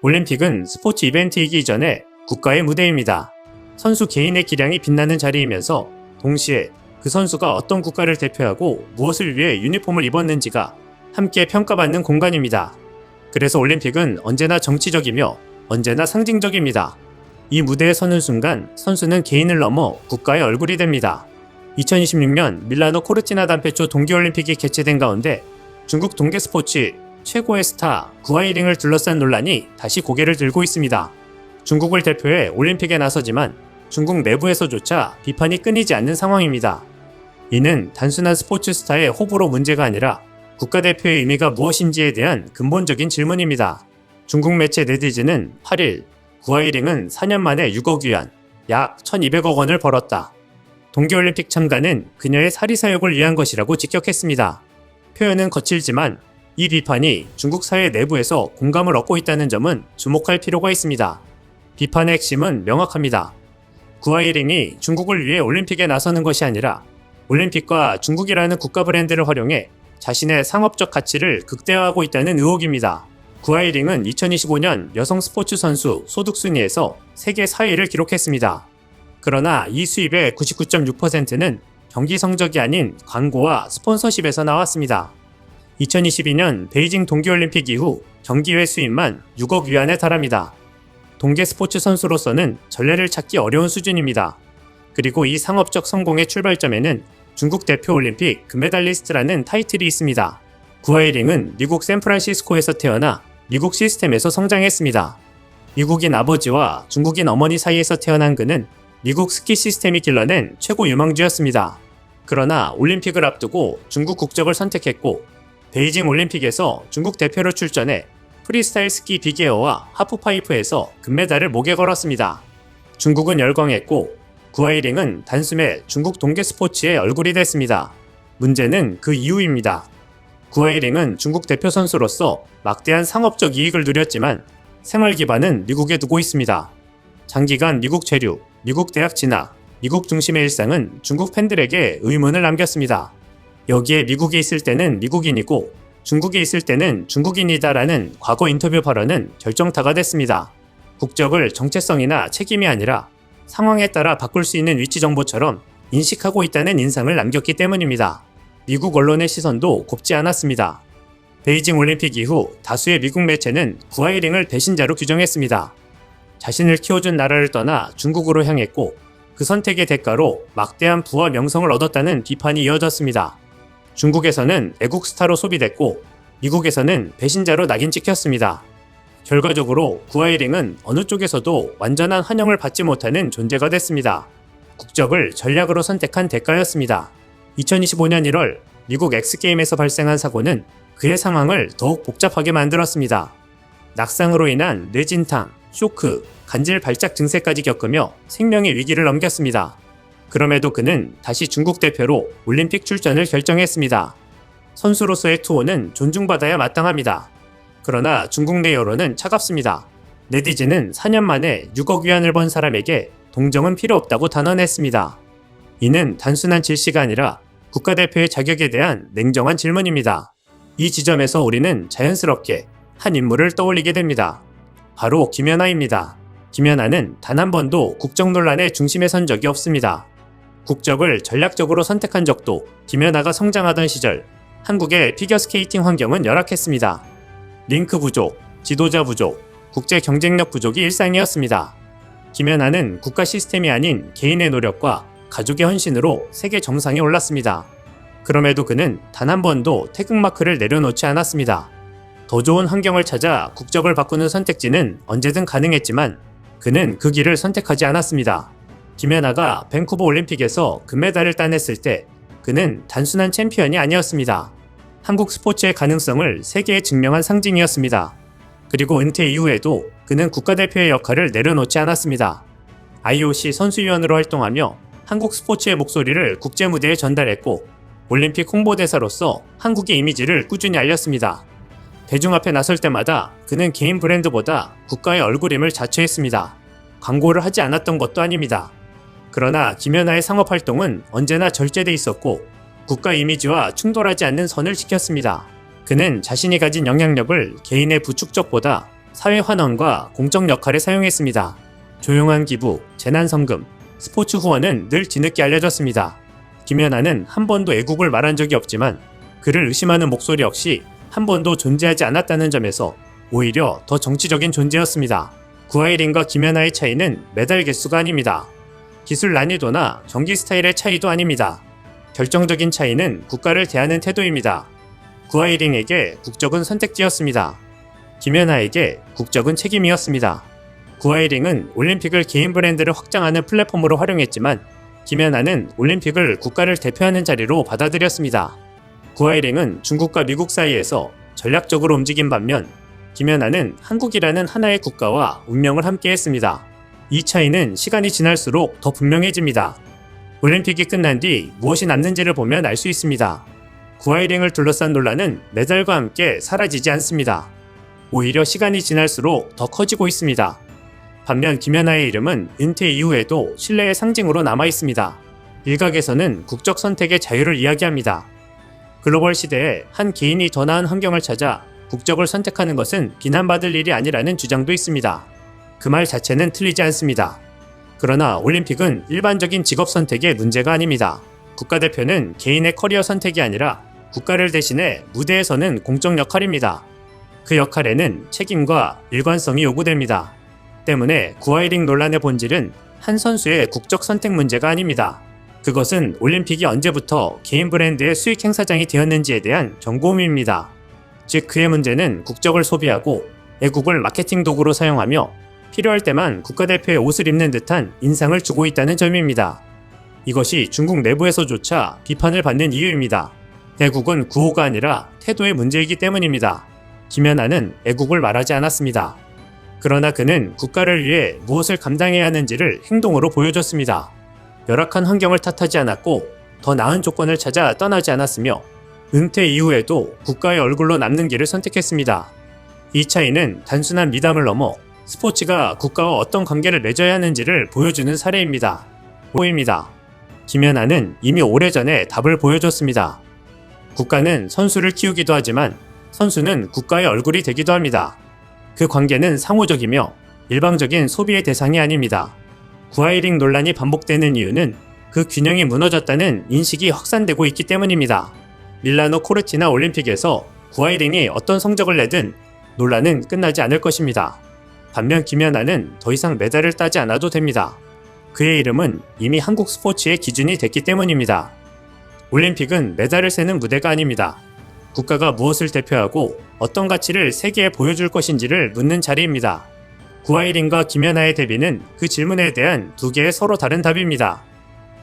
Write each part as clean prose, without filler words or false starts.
올림픽은 스포츠 이벤트이기 전에 국가의 무대입니다. 선수 개인의 기량이 빛나는 자리이면서 동시에 그 선수가 어떤 국가를 대표하고 무엇을 위해 유니폼을 입었는지가 함께 평가받는 공간입니다. 그래서 올림픽은 언제나 정치적이며 언제나 상징적입니다. 이 무대에 서는 순간 선수는 개인을 넘어 국가의 얼굴이 됩니다. 2026년 밀라노 코르티나 단페초 동계올림픽이 개최된 가운데 중국 동계 스포츠 최고의 스타 구아이링을 둘러싼 논란이 다시 고개를 들고 있습니다. 중국을 대표해 올림픽에 나서지만 중국 내부에서조차 비판이 끊이지 않는 상황입니다. 이는 단순한 스포츠 스타의 호불호 문제가 아니라 국가대표의 의미가 무엇인지에 대한 근본적인 질문입니다. 중국 매체 네티즌은 8일 구아이링은 4년 만에 6억 위안, 약 1,200억 원을 벌었다. 동계올림픽 참가는 그녀의 사리사욕을 위한 것이라고 직격했습니다. 표현은 거칠지만 이 비판이 중국 사회 내부에서 공감을 얻고 있다는 점은 주목할 필요가 있습니다. 비판의 핵심은 명확합니다. 구아이링이 중국을 위해 올림픽에 나서는 것이 아니라 올림픽과 중국이라는 국가 브랜드를 활용해 자신의 상업적 가치를 극대화하고 있다는 의혹입니다. 구아이링은 2025년 여성 스포츠 선수 소득 순위에서 세계 4위를 기록했습니다. 그러나 이 수입의 99.6%는 경기 성적이 아닌 광고와 스폰서십에서 나왔습니다. 2022년 베이징 동계올림픽 이후 경기회 수입만 6억 위안에 달합니다. 동계 스포츠 선수로서는 전례를 찾기 어려운 수준입니다. 그리고 이 상업적 성공의 출발점에는 중국 대표 올림픽 금메달리스트라는 타이틀이 있습니다. 구아이링은 미국 샌프란시스코에서 태어나 미국 시스템에서 성장했습니다. 미국인 아버지와 중국인 어머니 사이에서 태어난 그는 미국 스키 시스템이 길러낸 최고 유망주였습니다. 그러나 올림픽을 앞두고 중국 국적을 선택했고 베이징 올림픽에서 중국 대표로 출전해 프리스타일 스키 빅에어와 하프파이프에서 금메달을 목에 걸었습니다. 중국은 열광했고 구아이링은 단숨에 중국 동계 스포츠의 얼굴이 됐습니다. 문제는 그 이유입니다. 구아이링은 중국 대표 선수로서 막대한 상업적 이익을 누렸지만 생활 기반은 미국에 두고 있습니다. 장기간 미국 체류, 미국 대학 진학, 미국 중심의 일상은 중국 팬들에게 의문을 남겼습니다. 여기에 미국에 있을 때는 미국인이고 중국에 있을 때는 중국인이다라는 과거 인터뷰 발언은 결정타가 됐습니다. 국적을 정체성이나 책임이 아니라 상황에 따라 바꿀 수 있는 위치 정보처럼 인식하고 있다는 인상을 남겼기 때문입니다. 미국 언론의 시선도 곱지 않았습니다. 베이징 올림픽 이후 다수의 미국 매체는 구아이링을 배신자로 규정했습니다. 자신을 키워준 나라를 떠나 중국으로 향했고 그 선택의 대가로 막대한 부와 명성을 얻었다는 비판이 이어졌습니다. 중국에서는 애국 스타로 소비됐고 미국에서는 배신자로 낙인 찍혔습니다. 결과적으로 구아이링은 어느 쪽에서도 완전한 환영을 받지 못하는 존재가 됐습니다. 국적을 전략으로 선택한 대가였습니다. 2025년 1월 미국 엑스게임에서 발생한 사고는 그의 상황을 더욱 복잡하게 만들었습니다. 낙상으로 인한 뇌진탕, 쇼크, 간질 발작 증세까지 겪으며 생명의 위기를 넘겼습니다. 그럼에도 그는 다시 중국 대표로 올림픽 출전을 결정했습니다. 선수로서의 투혼은 존중받아야 마땅합니다. 그러나 중국 내 여론은 차갑습니다. 네티즌은 4년 만에 6억 위안을 번 사람에게 동정은 필요 없다고 단언했습니다. 이는 단순한 질시가 아니라 국가대표의 자격에 대한 냉정한 질문입니다. 이 지점에서 우리는 자연스럽게 한 인물을 떠올리게 됩니다. 바로 김연아입니다. 김연아는 단 한 번도 국적 논란의 중심에 선 적이 없습니다. 국적을 전략적으로 선택한 적도 김연아가 성장하던 시절 한국의 피겨스케이팅 환경은 열악했습니다. 링크 부족, 지도자 부족, 국제 경쟁력 부족이 일상이었습니다. 김연아는 국가 시스템이 아닌 개인의 노력과 가족의 헌신으로 세계 정상에 올랐습니다. 그럼에도 그는 단 한 번도 태극마크를 내려놓지 않았습니다. 더 좋은 환경을 찾아 국적을 바꾸는 선택지는 언제든 가능했지만 그는 그 길을 선택하지 않았습니다. 김연아가 밴쿠버 올림픽에서 금메달을 따냈을 때 그는 단순한 챔피언이 아니었습니다. 한국 스포츠의 가능성을 세계에 증명한 상징이었습니다. 그리고 은퇴 이후에도 그는 국가대표의 역할을 내려놓지 않았습니다. IOC 선수위원으로 활동하며 한국 스포츠의 목소리를 국제무대에 전달했고 올림픽 홍보대사로서 한국의 이미지를 꾸준히 알렸습니다. 대중 앞에 나설 때마다 그는 개인 브랜드보다 국가의 얼굴임을 자처했습니다. 광고를 하지 않았던 것도 아닙니다. 그러나 김연아의 상업활동은 언제나 절제돼 있었고 국가 이미지와 충돌하지 않는 선을 지켰습니다. 그는 자신이 가진 영향력을 개인의 부축적보다 사회 환원과 공적 역할에 사용했습니다. 조용한 기부, 재난 성금, 스포츠 후원은 늘 뒤늦게 알려졌습니다. 김연아는 한 번도 애국을 말한 적이 없지만 그를 의심하는 목소리 역시 한 번도 존재하지 않았다는 점에서 오히려 더 정치적인 존재였습니다. 구아이린과 김연아의 차이는 메달 개수가 아닙니다. 기술 난이도나 경기 스타일의 차이도 아닙니다. 결정적인 차이는 국가를 대하는 태도입니다. 구아이링에게 국적은 선택지였습니다. 김연아에게 국적은 책임이었습니다. 구아이링은 올림픽을 개인 브랜드를 확장하는 플랫폼으로 활용했지만 김연아는 올림픽을 국가를 대표하는 자리로 받아들였습니다. 구아이링은 중국과 미국 사이에서 전략적으로 움직인 반면 김연아는 한국이라는 하나의 국가와 운명을 함께했습니다. 이 차이는 시간이 지날수록 더 분명해집니다. 올림픽이 끝난 뒤 무엇이 남는지를 보면 알 수 있습니다. 구아이링을 둘러싼 논란은 메달과 함께 사라지지 않습니다. 오히려 시간이 지날수록 더 커지고 있습니다. 반면 김연아의 이름은 은퇴 이후에도 신뢰의 상징으로 남아 있습니다. 일각에서는 국적 선택의 자유를 이야기합니다. 글로벌 시대에 한 개인이 더 나은 환경을 찾아 국적을 선택하는 것은 비난받을 일이 아니라는 주장도 있습니다. 그 말 자체는 틀리지 않습니다. 그러나 올림픽은 일반적인 직업 선택의 문제가 아닙니다. 국가대표는 개인의 커리어 선택이 아니라 국가를 대신해 무대에 서는 공적 역할입니다. 그 역할에는 책임과 일관성이 요구됩니다. 때문에 구아이링 논란의 본질은 한 선수의 국적 선택 문제가 아닙니다. 그것은 올림픽이 언제부터 개인 브랜드의 수익 행사장이 되었는지에 대한 경고음입니다. 즉 그의 문제는 국적을 소비하고 애국을 마케팅 도구로 사용하며 필요할 때만 국가대표의 옷을 입는 듯한 인상을 주고 있다는 점입니다. 이것이 중국 내부에서조차 비판을 받는 이유입니다. 애국은 구호가 아니라 태도의 문제이기 때문입니다. 김연아는 애국을 말하지 않았습니다. 그러나 그는 국가를 위해 무엇을 감당해야 하는지를 행동으로 보여줬습니다. 열악한 환경을 탓하지 않았고 더 나은 조건을 찾아 떠나지 않았으며 은퇴 이후에도 국가의 얼굴로 남는 길을 선택했습니다. 이 차이는 단순한 미담을 넘어 스포츠가 국가와 어떤 관계를 맺어야 하는지를 보여주는 사례입니다. 보입니다. 김연아는 이미 오래전에 답을 보여줬습니다. 국가는 선수를 키우기도 하지만 선수는 국가의 얼굴이 되기도 합니다. 그 관계는 상호적이며 일방적인 소비의 대상이 아닙니다. 구아이링 논란이 반복되는 이유는 그 균형이 무너졌다는 인식이 확산되고 있기 때문입니다. 밀라노 코르티나 올림픽에서 구아이링이 어떤 성적을 내든 논란은 끝나지 않을 것입니다. 반면 김연아는 더 이상 메달을 따지 않아도 됩니다. 그의 이름은 이미 한국 스포츠의 기준이 됐기 때문입니다. 올림픽은 메달을 세는 무대가 아닙니다. 국가가 무엇을 대표하고 어떤 가치를 세계에 보여줄 것인지를 묻는 자리입니다. 구아이링과 김연아의 대비는 그 질문에 대한 두 개의 서로 다른 답입니다.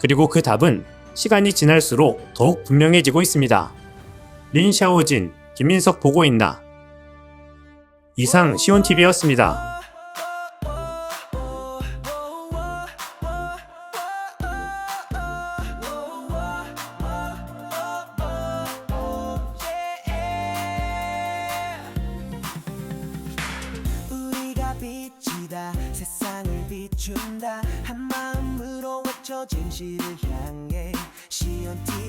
그리고 그 답은 시간이 지날수록 더욱 분명해지고 있습니다. 린샤오진, 김민석 보고 있나? 이상 시온TV였습니다. 빛이다 세상을 비춘다 한마음으로 외쳐 진실을 향해 시온TV